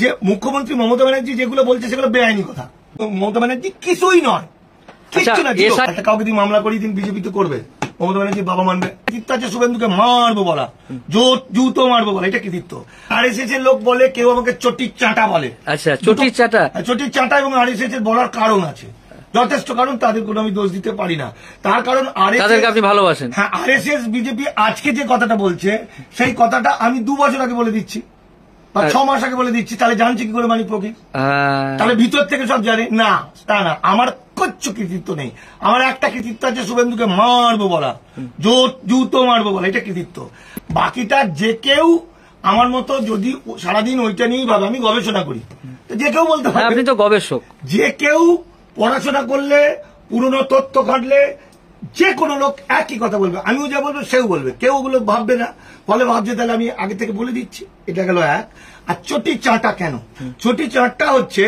যে মুখ্যমন্ত্রী মমতা ব্যানার্জি যেগুলো বলছে সেগুলো বেআইনি কথা। মমতা ব্যানার্জি কিছুই নয়, কিচ্ছু না। একটা কাউকে দিয়ে মামলা করিয়ে দিন, বিজেপি তো করবে, মমতা ব্যানার্জির বাবা মানবে। কৃতিত্ব আছে শুভেন্দুকে মারবো বলা, জুতো মারবো বলা, এটা কৃতিত্ব। আরএসএস এর লোক বলে, কেউ আমাকে চটির চাঁটা বলে। আচ্ছা, চটির চাঁটা এবং আরএসএস এর বলার কারণ আছে, যথেষ্ট কারণ, তাদের কোনো আমি দোষ দিতে পারি না। তার কারণ তাদেরকে আপনি ভালোবাসেন। হ্যাঁ, আরএসএস বিজেপি আজকে যে কথাটা বলছে সেই কথাটা আমি 2 বছর আগে বলে দিচ্ছি বা 6 মাস আগে বলে দিচ্ছি, তাহলে জানছি কি করে মানিক ফকির? তাহলে ভিতর থেকে সব জানে না? তা না, আমার কিচ্ছু কৃতিত্ব নেই। আমার একটা কৃতিত্ব আছে, শুভেন্দুকে মারবো বলা, জুতো মারবো বলা, এটা কৃতিত্ব। বাকিটা যে কেউ আমার মতো যদি সারাদিন ওইটা নিয়েই ভাবে, আমি গবেষণা করি, যে কেউ বলতে পারে। আপনি তো গবেষক। যে কেউ পড়াশোনা করলে, পুরনো তথ্য ঘাটলে যে কোনো লোক একই কথা বলবে, আমিও যা বলবো সেও বলবে, কেউ ওগুলো ভাববে না। ফলে ভাবছে তাহলে আমি আগে থেকে বলে দিচ্ছি, এটা গেল এক। আর চটি চাঁটা কেন? চটি চাঁটা হচ্ছে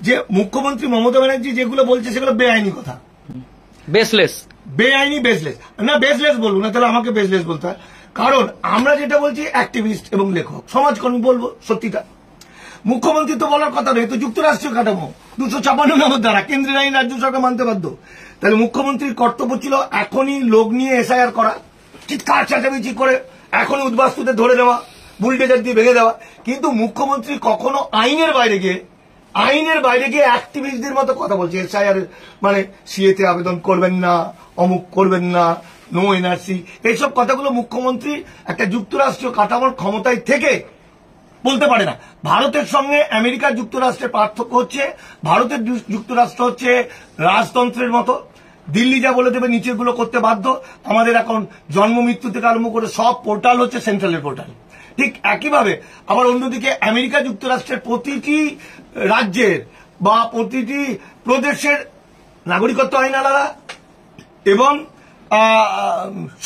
যে মুখ্যমন্ত্রী মমতা ব্যানার্জি যেগুলো বলছে সেগুলো বেআইনি কথা, বেসলেস, বেআইনি, বেসলেস না। বেসলেস বলবো না, তাহলে আমাকে বেসলেস বলতে হয়। কারণ আমরা যেটা বলছি অ্যাক্টিভিস্ট এবং লেখক, সমাজকর্মী বলবো সত্যিটা। মুখ্যমন্ত্রী তো বলার কথা নয়, তো যুক্তরাষ্ট্রীয় কাঠামো 256 নম্বর দ্বারা কেন্দ্রীয় আইন রাজ্য সরকার মানতে বাধ্য। তাহলে মুখ্যমন্ত্রীর কর্তব্য ছিল এখনই লোক নিয়ে এসআইআর করা, চিৎকার চেঁচামেচি করে এখনই উদ্বাস্তুদের ধরে নেওয়া, বুলডেজার দিয়ে ভেঙে দেওয়া। কিন্তু মুখ্যমন্ত্রী কখনো আইনের বাইরে গিয়ে অ্যাক্টিভিস্টদের মতো কথা বলছে। এসআইআর মানে সিএতে আবেদন করবেন না, অমুক করবেন না, নো এনআরসি, এইসব কথাগুলো মুখ্যমন্ত্রী একটা যুক্তরাষ্ট্রীয় কাঠামোর ক্ষমতায় থেকে বলতে পারে না। ভারতের সঙ্গে আমেরিকা যুক্তরাষ্ট্রের পার্থক্য হচ্ছে, ভারতের যুক্তরাষ্ট্র হচ্ছে রাজতন্ত্রের মতো, দিল্লি যা বলে দেবে নিচেগুলো করতে বাধ্য। আমাদের এখন জন্ম মৃত্যু থেকে আরম্ভ করে সব পোর্টাল হচ্ছে সেন্ট্রালের পোর্টাল। ঠিক একইভাবে আবার অন্যদিকে আমেরিকা যুক্তরাষ্ট্রের প্রতিটি রাজ্যের বা প্রতিটি প্রদেশের নাগরিকত্ব আইন আলাদা এবং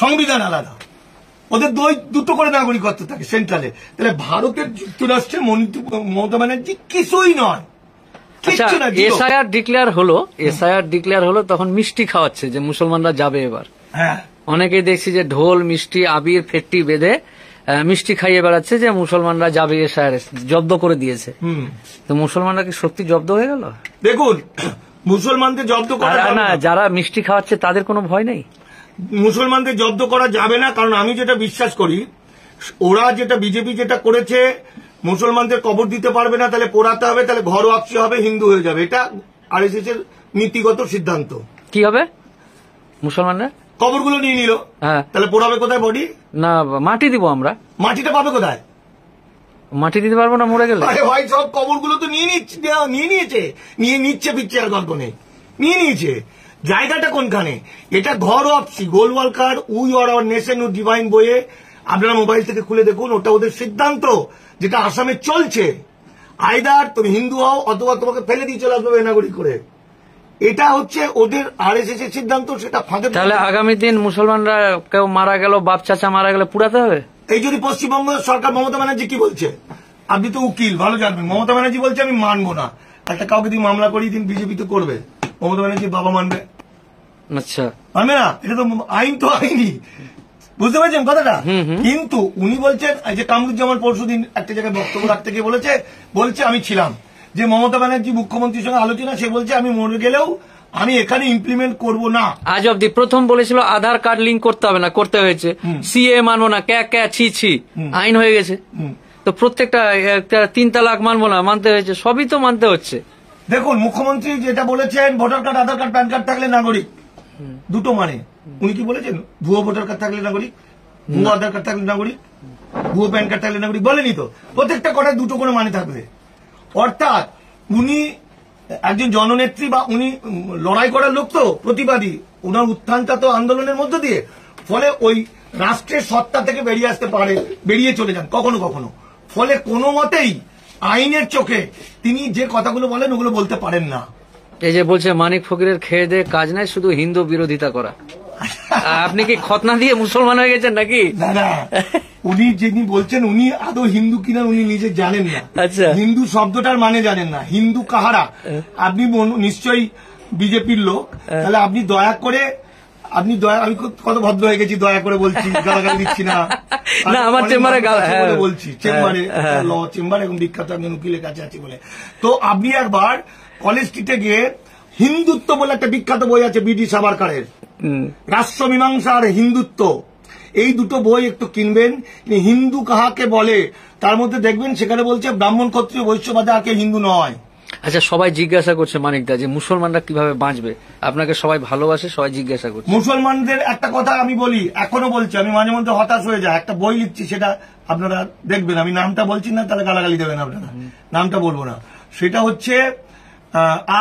সংবিধান আলাদা, ওদের দুটো করে নাগরিকত্ব থাকে সেন্ট্রালে। তাহলে ভারতের যুক্তরাষ্ট্রের মমতা ব্যানার্জি কিছুই নয়, কিচ্ছু না। এসআইআর ডিক্লেয়ার হলো তখন মিষ্টি খাওয়াচ্ছে যে মুসলমানরা যাবে এবার। হ্যাঁ, অনেকেই দেখছি যে ঢোল মিষ্টি আবির ফেট্টি বেঁধে মিষ্টি খাইয়ে বেড়াচ্ছে যে মুসলমানরা যাবে, এসআইআর জব্দ করে দিয়েছে। তো মুসলমানরা কি সত্যি জব্দ হয়ে গেল? দেখুন, মুসলমানদের জব্দ করা না, যারা মিষ্টি খাওয়াচ্ছে তাদের কোনো ভয় নেই? মুসলমানদের জব্দ করা যাবে না, কারণ আমি যেটা বিশ্বাস করি, ওরা যেটা বিজেপি যেটা করেছে, মুসলমানদের কবর দিতে পারবে না, তাহলে পোড়াতে হবে, তাহলে ঘর ওয়াকফ হবে, হিন্দু হয়ে যাবে। এটা আরএসএস এর নীতিগত সিদ্ধান্ত। কি হবে? মুসলমানরা কবরগুলো নিয়ে নিল, তাহলে পোড়াবে কোথায় বডি? না, মাটি দিব আমরা। মাটিটা পাবে কোথায়? মাটি দিতে পারবো না মরে গেলে। আরে ভাই, সব কবরগুলো তো নিয়ে নিচ্ছে পিচ্ছে, আর গল্প নেই, নিয়ে নিয়েছে। জায়গাটা কোনখানে? এটা ঘর অফসি Golwalkar we or our nation ও ডিভাইন বইয়ে আপনারা মোবাইল থেকে খুলে দেখুন, ওটা ওদের সিদ্ধান্ত, যেটা আসামে চলছে। আইদার তুমি হিন্দু হও অথবা তোমাকে ফেলে দিয়ে চলে আসবে বেনাগরি করে। এটা হচ্ছে ওদের আরএসএস এর সিদ্ধান্ত, সেটা ফাঁদে। তাহলে আগামী দিন মুসলমানরা কেউ মারা গেল, বাপ চাচা মারা গেলে পুরাতে হবে। এই যদি পশ্চিমবঙ্গ সরকার, মমতা ব্যানার্জি কি বলছে, আপনি তো উকিল, ভালো জানবেন। মমতা ব্যানার্জি বলছে আমি মানবো না, একটা কাউকে দিয়ে মামলা করিয়ে দিন, বিজেপি তো করবে, মমতা ব্যানার্জির বাবা মানবে? আচ্ছা, মানবে না। এটা তো আইন তো আইনি, বুঝতে পারছেন কথাটা? কিন্তু উনি বলছেন যে কামরুজ্জামান পরশুদিন একটা জায়গায় বক্তব্য রাখতে গিয়ে বলছে আমি ছিলাম, যে মমতা ব্যানার্জি মুখ্যমন্ত্রীর সঙ্গে আলোচনা, সে বলছে আমি মরে গেলেও আমি এখানে ইমপ্লিমেন্ট করব না। আজ অব্দি প্রথম বলেছিল আধার কার্ড লিঙ্ক করতে হবে না, করতে হয়েছে। সিএ মানবো না, ছি আইন হয়ে গেছে। তো প্রত্যেকটা 3 তালাক মানবো না, মানতে হয়েছে, সবই তো মানতে হচ্ছে। দেখুন, মুখ্যমন্ত্রী যেটা বলেছেন, ভোটার কার্ড, আধার কার্ড, প্যান কার্ড থাকলে নাগরিক, দুটো মানে। উনি কি বলেছেন? ভুয়ো ভোটার কার্ড থাকলে নাগরিক, ভুয়ো আধার কার্ড থাকলে নাগরিক, ভুয়ো প্যান কার্ড থাকলে নাগরিক, বলেনি তো? প্রত্যেকটা কথায় দুটো করে মানে থাকবে। অর্থাৎ উনি একজন জননেত্রী বা উনি লড়াই করার লোক, তো প্রতিবাদী, ওনার উত্থানটা তো আন্দোলনের মধ্য দিয়ে। ফলে ওই রাষ্ট্রের সত্তা থেকে বেরিয়ে চলে যান কখনো কখনো। ফলে কোনো মতেই আইনের চোখে তিনি যে কথাগুলো বলেন ওগুলো বলতে পারেন না। এই যে বলছে মানিক ফকিরের খেয়ে দিয়ে কাজ নাই, শুধু হিন্দু বিরোধিতা করা। আপনি কি খতনা দিয়ে মুসলমান হয়ে গেছেন নাকি? না, উনি যিনি বলছেন উনি আদৌ হিন্দু কিনা উনি নিজে জানেন না। আচ্ছা, হিন্দু শব্দটার মানে জানেন না। হিন্দু কাহারা? আপনি নিশ্চয়ই বিজেপির লোক, তাহলে আপনি দয়া করে আপনি দয়া, আমি কত ভদ্র হয়ে গেছি, দয়া করে বলছি, গালাগালি দিচ্ছি না। না, আমার চেম্বারে বলছি, চেম্বারে ল চেম্বার এখন বিখ্যাত, আমি উকিলের কাছে আছি বলে। তো আপনি একবার কলেজ স্ট্রিটে গিয়ে হিন্দুত্ব বলে একটা বিখ্যাত বই আছে বিডি সাভারকারের, রাষ্ট্রমীমাংসা আর হিন্দুত্ব, এই দুটো বই একটু কিনবেন। হিন্দু কাহাকে বলে তার মধ্যে দেখবেন সেখানে বলছে ব্রাহ্মণ ক্ষত্রিয় বৈশ্যবাদে আর কেউ হিন্দু নয়। আচ্ছা, সবাই জিজ্ঞাসা করছে মানিকদা যে মুসলমানরা কিভাবে বাঁচবে, আপনাকে সবাই ভালোবাসে, সবাই জিজ্ঞাসা করছে। মুসলমানদের একটা কথা আমি বলি, এখনো বলছি, আমি মাঝে মধ্যে হতাশ হয়ে যায়। একটা বই লিখছি, সেটা আপনারা দেখবেন, আমি নামটা বলছি না, তাহলে গালাগালি দেবেন আপনারা, নামটা বলবো না। সেটা হচ্ছে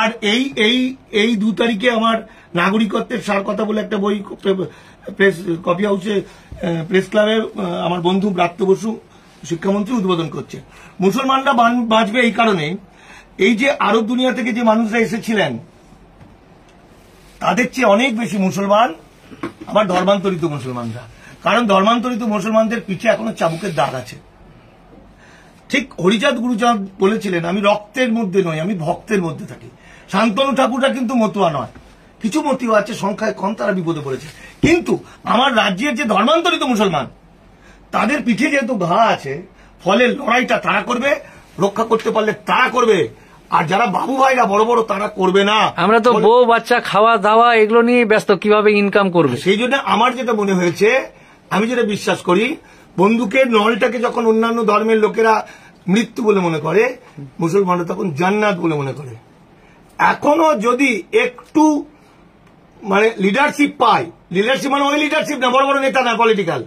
আর এই 2 তারিখে আমার নাগরিকত্বের সার কথা বলে একটা বই প্রেস কফি হাউসে প্রেস ক্লাবে আমার বন্ধু ব্রাত্য বসু শিক্ষামন্ত্রী উদ্বোধন করছে। মুসলমানরা বাঁচবে এই কারণে, এই যে আরব দুনিয়া থেকে যে মানুষরা এসেছিলেন তাদের চেয়ে অনেক বেশি মুসলমান আবার ধর্মান্তরিত মুসলমানরা, কারণ ধর্মান্তরিত মুসলমানদের পিঠে এখনো চাবুকের দাগ আছে। ঠিক হরিচাঁদ গুরুচাঁদ বলেছিলেন, আমি রক্তের মধ্যে নই, আমি ভক্তের মধ্যে থাকি। শান্তনু ঠাকুররা কিন্তু মতুয়া নয়, কিছু মতুয়া আছে, সংখ্যায় কম, তারা বিপদে পড়েছে। কিন্তু আমার রাজ্যের যে ধর্মান্তরিত মুসলমান, তাদের পিঠে যেহেতু ঘা আছে, ফলে লড়াইটা তারা করবে, রক্ষা করতে পারলে তারা করবে, আর যারা বাবু ভাইরা বড় বড় তারা করবে না। আমরা তো বউ বাচ্চা খাওয়া দাওয়া এগুলো নিয়ে ব্যস্ত, কিভাবে ইনকাম করবে। সেই জন্য আমার যেটা মনে হয়েছে, আমি যেটা বিশ্বাস করি, বন্দুকের নলটাকে যখন অন্যান্য ধর্মের লোকেরা মৃত্যু বলে মনে করে, মুসলমানরা তখন জান্নাত বলে মনে করে। এখনো যদি একটু মানে লিডারশিপ পায়, লিডারশিপ মানে ওই লিডারশিপ না, বড় বড় নেতা না, পলিটিক্যাল,